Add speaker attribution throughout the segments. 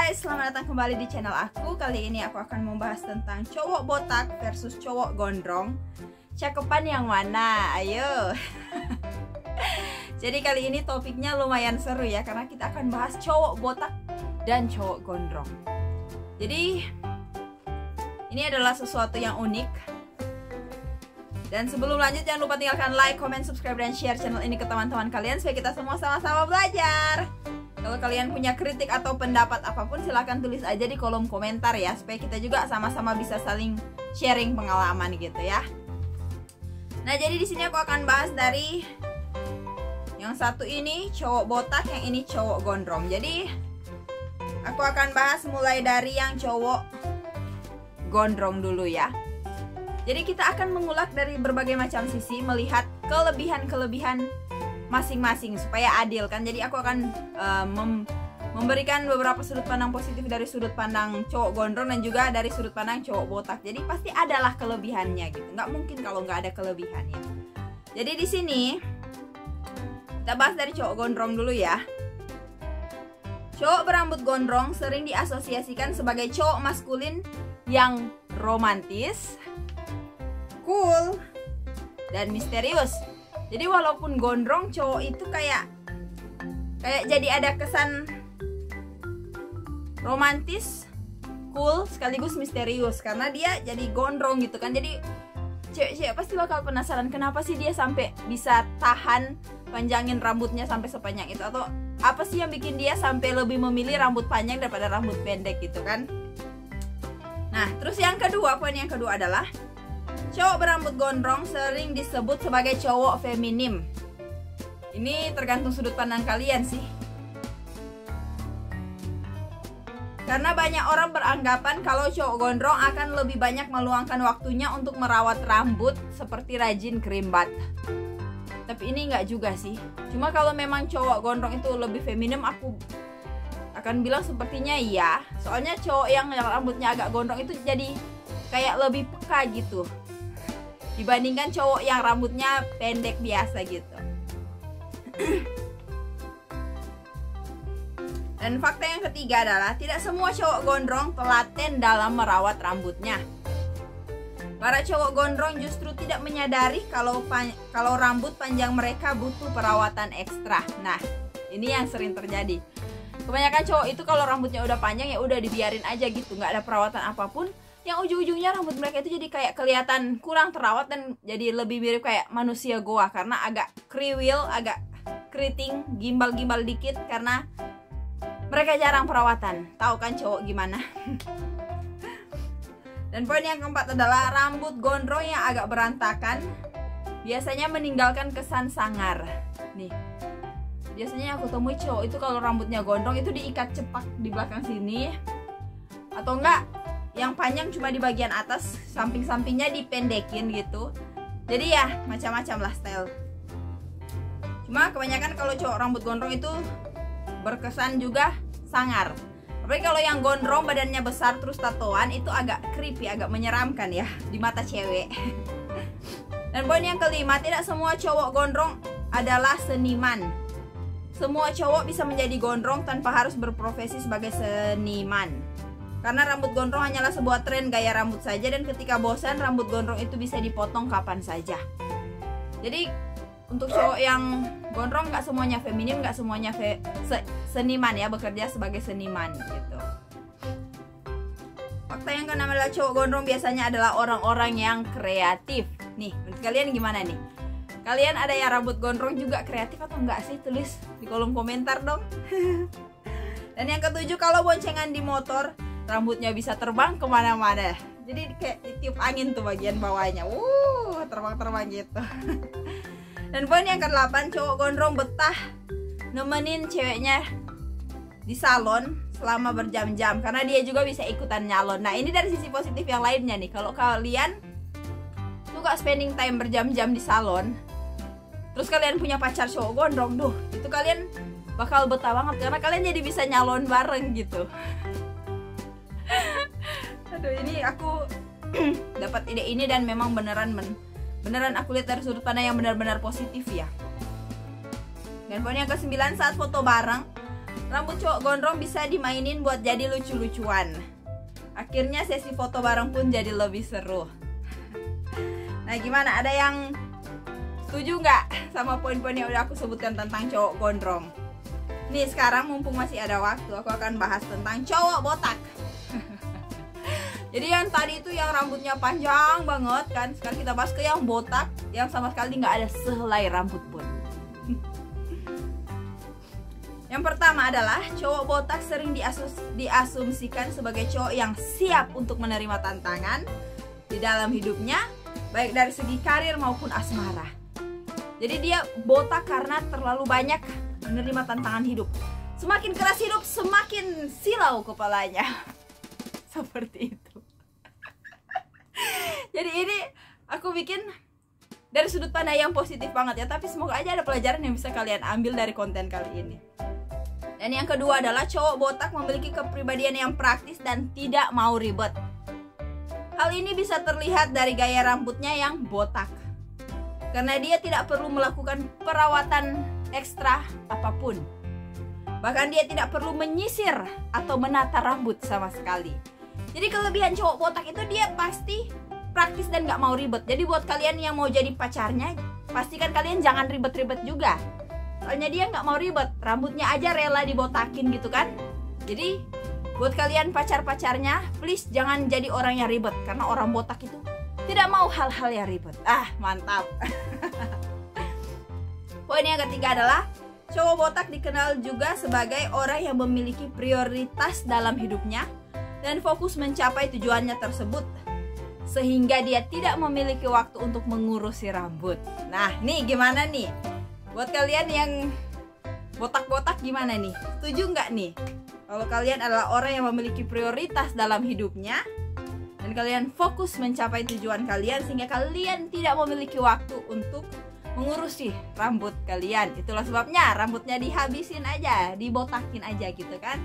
Speaker 1: guys, selamat datang kembali di channel aku. Kali ini aku akan membahas tentang cowok botak versus cowok gondrong. Cakepan yang mana? Ayo. Jadi kali ini topiknya lumayan seru ya, karena kita akan bahas cowok botak dan cowok gondrong. Jadi ini adalah sesuatu yang unik. Dan sebelum lanjut, jangan lupa tinggalkan like, comment, subscribe, dan share channel ini ke teman-teman kalian supaya kita semua sama-sama belajar. Kalau kalian punya kritik atau pendapat apapun, silahkan tulis aja di kolom komentar ya, supaya kita juga sama-sama bisa saling sharing pengalaman gitu ya. Nah, jadi di sini aku akan bahas dari yang satu ini cowok botak, yang ini cowok gondrong. Jadi aku akan bahas mulai dari yang cowok gondrong dulu ya. Jadi kita akan mengulas dari berbagai macam sisi, melihat kelebihan-kelebihan masing-masing supaya adil kan. Jadi aku akan memberikan beberapa sudut pandang positif dari sudut pandang cowok gondrong dan juga dari sudut pandang cowok botak. Jadi pasti adalah kelebihannya gitu. Nggak mungkin kalau nggak ada kelebihannya. Jadi di sini kita bahas dari cowok gondrong dulu ya. Cowok berambut gondrong sering diasosiasikan sebagai cowok maskulin yang romantis, cool, dan misterius. Jadi walaupun gondrong, cowok itu kayak jadi ada kesan romantis, cool, sekaligus misterius karena dia jadi gondrong gitu kan. Jadi cewek-cewek pasti bakal penasaran kenapa sih dia sampai bisa tahan panjangin rambutnya sampai sepanjang itu, atau apa sih yang bikin dia sampai lebih memilih rambut panjang daripada rambut pendek gitu kan. Nah, terus yang kedua, poin yang kedua adalah cowok berambut gondrong sering disebut sebagai cowok feminim. Ini tergantung sudut pandang kalian sih. Karena banyak orang beranggapan kalau cowok gondrong akan lebih banyak meluangkan waktunya untuk merawat rambut seperti rajin krim bat. Tapi ini nggak juga sih. Cuma kalau memang cowok gondrong itu lebih feminim, aku akan bilang sepertinya iya. Soalnya cowok yang rambutnya agak gondrong itu jadi kayak lebih peka gitu dibandingkan cowok yang rambutnya pendek biasa gitu. Dan fakta yang ketiga adalah tidak semua cowok gondrong telaten dalam merawat rambutnya. Para cowok gondrong justru tidak menyadari kalau rambut panjang mereka butuh perawatan ekstra. Nah, ini yang sering terjadi. Kebanyakan cowok itu kalau rambutnya udah panjang ya udah dibiarin aja gitu, nggak ada perawatan apapun. Yang ujung-ujungnya rambut mereka itu jadi kayak kelihatan kurang terawat dan jadi lebih mirip kayak manusia goa karena agak kriwil, agak keriting, gimbal-gimbal dikit karena mereka jarang perawatan. Tahu kan cowok gimana? Dan poin yang keempat adalah rambut gondrong yang agak berantakan biasanya meninggalkan kesan sangar. Nih, biasanya aku temui cowok itu kalau rambutnya gondrong itu diikat cepak di belakang sini, atau enggak yang panjang cuma di bagian atas, samping-sampingnya dipendekin gitu. Jadi ya macam-macam lah style. Cuma kebanyakan kalau cowok rambut gondrong itu berkesan juga sangar. Tapi kalau yang gondrong badannya besar terus tatoan itu agak creepy, agak menyeramkan ya di mata cewek. Dan poin yang kelima, tidak semua cowok gondrong adalah seniman. Semua cowok bisa menjadi gondrong tanpa harus berprofesi sebagai seniman. Karena rambut gondrong hanyalah sebuah tren gaya rambut saja, dan ketika bosan rambut gondrong itu bisa dipotong kapan saja. Jadi untuk cowok yang gondrong nggak semuanya feminim, nggak semuanya seniman ya, bekerja sebagai seniman gitu. Fakta yang keenam adalah cowok gondrong biasanya adalah orang-orang yang kreatif. Nih, menurut kalian gimana nih? Kalian ada yang rambut gondrong juga kreatif atau enggak sih? Tulis di kolom komentar dong. Dan yang ketujuh, kalau boncengan di motor rambutnya bisa terbang kemana-mana. Jadi kayak ditiup angin tuh bagian bawahnya. Terbang-terbang gitu. Dan poin yang ke-8, cowok gondrong betah nemenin ceweknya di salon selama berjam-jam karena dia juga bisa ikutan nyalon. Nah, ini dari sisi positif yang lainnya nih. Kalau kalian suka spending time berjam-jam di salon, terus kalian punya pacar cowok gondrong, itu kalian bakal betah banget karena kalian jadi bisa nyalon bareng gitu. Aduh, ini aku dapat ide ini dan memang beneran aku lihat dari sudut pandang yang benar-benar positif ya. Dan poin yang ke-9, saat foto bareng rambut cowok gondrong bisa dimainin buat jadi lucu-lucuan. Akhirnya sesi foto bareng pun jadi lebih seru. Nah gimana, ada yang setuju nggak sama poin-poin yang udah aku sebutkan tentang cowok gondrong? Nih sekarang mumpung masih ada waktu, aku akan bahas tentang cowok botak. Jadi yang tadi itu yang rambutnya panjang banget kan, sekarang kita bahas ke yang botak, yang sama sekali nggak ada sehelai rambut pun. Yang pertama adalah cowok botak sering diasumsikan sebagai cowok yang siap untuk menerima tantangan di dalam hidupnya, baik dari segi karir maupun asmara. Jadi dia botak karena terlalu banyak menerima tantangan hidup. Semakin keras hidup, semakin silau kepalanya. Seperti itu. Jadi ini aku bikin dari sudut pandang yang positif banget ya, tapi semoga aja ada pelajaran yang bisa kalian ambil dari konten kali ini. Dan yang kedua adalah cowok botak memiliki kepribadian yang praktis dan tidak mau ribet. Hal ini bisa terlihat dari gaya rambutnya yang botak, karena dia tidak perlu melakukan perawatan ekstra apapun. Bahkan dia tidak perlu menyisir atau menata rambut sama sekali. Jadi kelebihan cowok botak itu dia pasti praktis dan gak mau ribet. Jadi buat kalian yang mau jadi pacarnya, pastikan kalian jangan ribet-ribet juga. Soalnya dia gak mau ribet, rambutnya aja rela dibotakin gitu kan. Jadi buat kalian pacar-pacarnya, please jangan jadi orang yang ribet, karena orang botak itu tidak mau hal-hal yang ribet. Mantap. Poin yang ketiga adalah cowok botak dikenal juga sebagai orang yang memiliki prioritas dalam hidupnya dan fokus mencapai tujuannya tersebut, sehingga dia tidak memiliki waktu untuk mengurusi rambut. Nah nih gimana nih buat kalian yang botak-botak, gimana nih, setuju nggak nih kalau kalian adalah orang yang memiliki prioritas dalam hidupnya dan kalian fokus mencapai tujuan kalian, sehingga kalian tidak memiliki waktu untuk mengurusi rambut kalian. Itulah sebabnya rambutnya dihabisin aja, dibotakin aja gitu kan.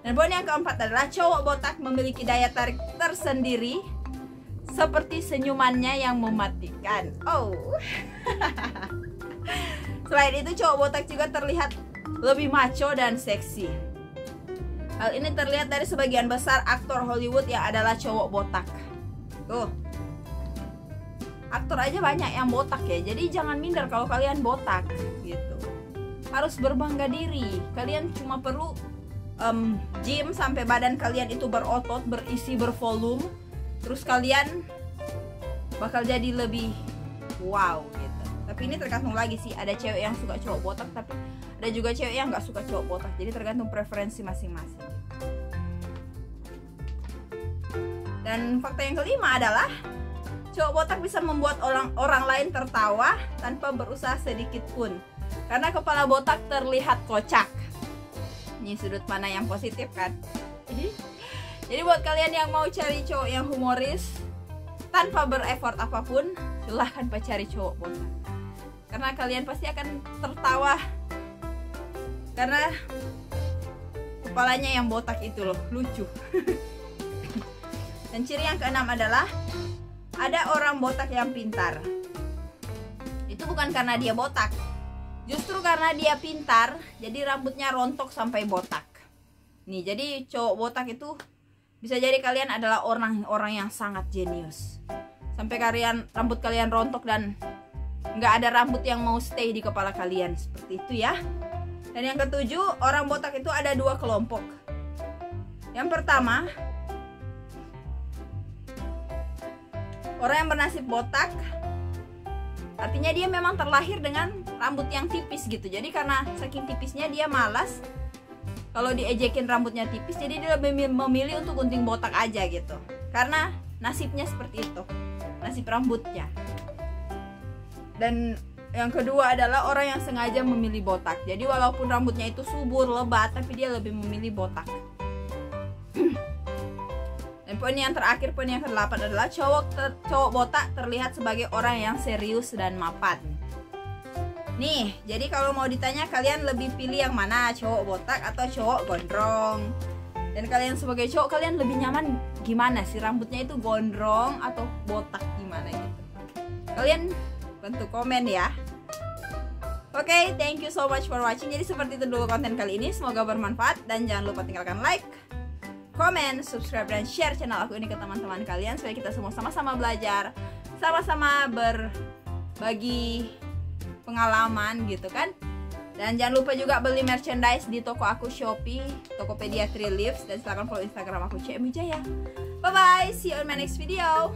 Speaker 1: Dan poin yang keempat adalah cowok botak memiliki daya tarik tersendiri, seperti senyumannya yang mematikan. Selain itu cowok botak juga terlihat lebih macho dan seksi. Hal ini terlihat dari sebagian besar aktor Hollywood yang adalah cowok botak. Tuh, aktor aja banyak yang botak ya. Jadi jangan minder kalau kalian botak gitu. Harus berbangga diri. Kalian cuma perlu gym sampai badan kalian itu berotot, berisi, bervolume. Terus kalian bakal jadi lebih wow gitu. Tapi ini tergantung lagi sih. Ada cewek yang suka cowok botak, tapi ada juga cewek yang nggak suka cowok botak. Jadi tergantung preferensi masing-masing. Dan fakta yang kelima adalah cowok botak bisa membuat orang lain tertawa tanpa berusaha sedikit pun, karena kepala botak terlihat kocak. Ini sudut pandang yang positif kan. Jadi buat kalian yang mau cari cowok yang humoris tanpa bereffort apapun, silahkan pacari cowok botak, karena kalian pasti akan tertawa karena kepalanya yang botak itu loh, lucu. Dan ciri yang keenam adalah ada orang botak yang pintar. Itu bukan karena dia botak, justru karena dia pintar, jadi rambutnya rontok sampai botak. Nih, jadi cowok botak itu bisa jadi kalian adalah orang yang sangat jenius. Sampai rambut kalian rontok dan nggak ada rambut yang mau stay di kepala kalian, seperti itu ya. Dan yang ketujuh, orang botak itu ada dua kelompok. Yang pertama, orang yang bernasib botak, artinya dia memang terlahir dengan rambut yang tipis gitu. Jadi karena saking tipisnya dia malas kalau diejekin rambutnya tipis, jadi dia lebih memilih untuk gunting botak aja gitu. Karena nasibnya seperti itu, nasib rambutnya. Dan yang kedua adalah orang yang sengaja memilih botak. Jadi walaupun rambutnya itu subur, lebat, tapi dia lebih memilih botak. Dan poin yang terakhir, poin yang ke-8 adalah cowok botak terlihat sebagai orang yang serius dan mapan. Nih, jadi kalau mau ditanya kalian lebih pilih yang mana, cowok botak atau cowok gondrong? Dan kalian sebagai cowok, kalian lebih nyaman gimana sih, rambutnya itu gondrong atau botak, gimana gitu? Kalian bantu komen ya. Oke, thank you so much for watching. Jadi seperti itu dulu konten kali ini. Semoga bermanfaat dan jangan lupa tinggalkan like, comment, subscribe, dan share channel aku ini ke teman-teman kalian supaya kita semua sama-sama belajar, sama-sama berbagi pengalaman gitu kan. Dan jangan lupa juga beli merchandise di toko aku Shopee, Tokopedia 3 Leaves, dan silahkan follow Instagram aku CM Wijaya. Bye bye, see you on my next video.